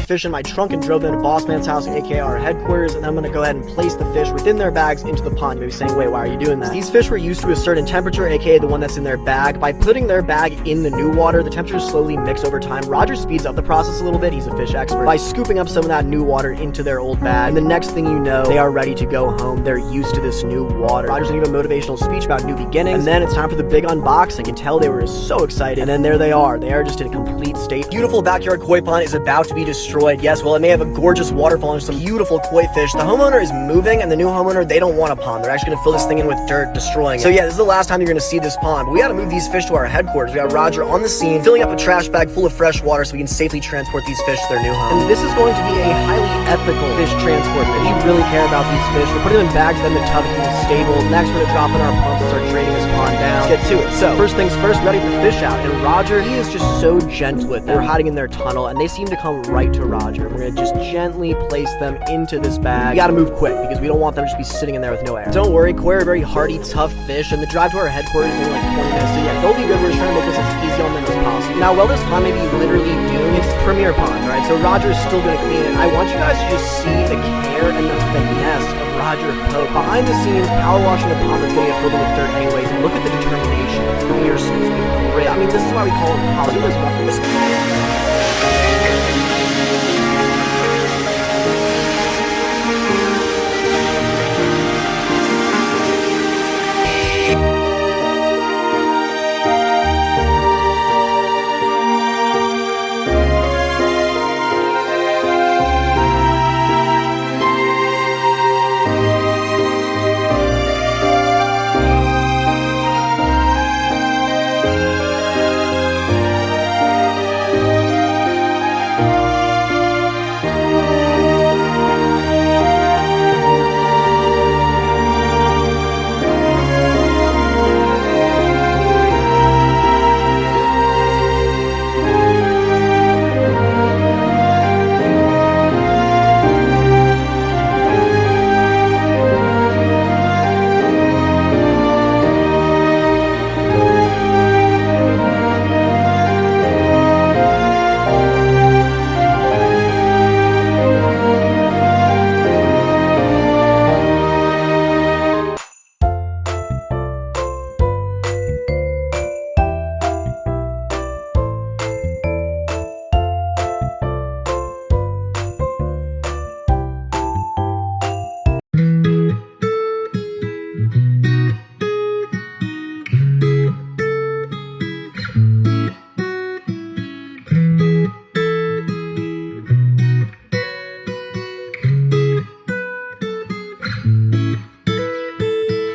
fish in my trunk and drove them to Boss Man's house, aka our headquarters, and I'm gonna go ahead and place the fish within their bags into the pond. You may be saying, wait, why are you doing that? These fish were used to a certain temperature, aka the one that's in their bag. By putting their bag in the new water, the temperatures slowly mix over time. Roger speeds up the process a little bit, he's a fish expert, by scooping up some of that new water into their old bag, and the next thing you know, they are ready to go home. They're used to this new water. Roger's gonna give a motivational speech about new beginnings, and then it's time for the big unboxing. You can tell they were so excited, and then there they are. They are just in a complete state. Beautiful backyard koi pond is about to be destroyed. Yes, well, it may have a gorgeous waterfall and some beautiful koi fish. The homeowner is moving, and the new homeowner, they don't want a pond. They're actually gonna fill this thing in with dirt, destroying it. So yeah, this is the last time you're gonna see this pond. But we gotta move these fish to our headquarters. We got Roger on the scene, filling up a trash bag full of fresh water so we can safely transport these fish to their new home. And this is going to be a highly ethical fish transport. We really care about these fish. We're putting them in bags, then in the tub, keeping them stable. Next, we're gonna drop in our pumps and start draining this pond down. Let's get to it. So, first things first, ready the fish out. And Roger, he is just so gentle with them. We're hiding in their tunnel, and they seem to come right to Roger. We're gonna just gently place them into this bag. We gotta move quick because we don't want them to just be sitting in there with no air. Don't worry, koi are very hardy, tough fish, and the drive to our headquarters is only like 20 minutes. So yeah, they'll be good. We're just trying to make this as easy on them as possible. Now, while this pond may be literally doomed, it's premier pond, right? So Roger is still gonna clean it. I want you guys to just see the care and the finesse of Roger Pope. Behind the scenes, power washing a pond that's gonna get filled with dirt anyways, and look at the determination, the fierceness, the grit. I mean, this is why we call him power.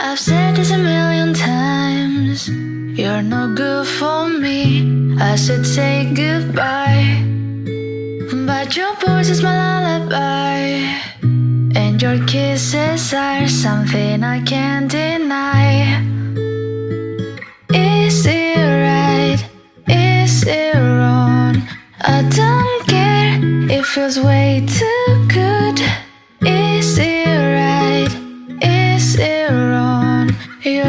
I've said this a million times, you're no good for me. I should say goodbye, but your voice is my lullaby, and your kisses are something I can't deny. Is it right? Is it wrong? I don't care, it feels way too good. Is it right? Is it wrong? You're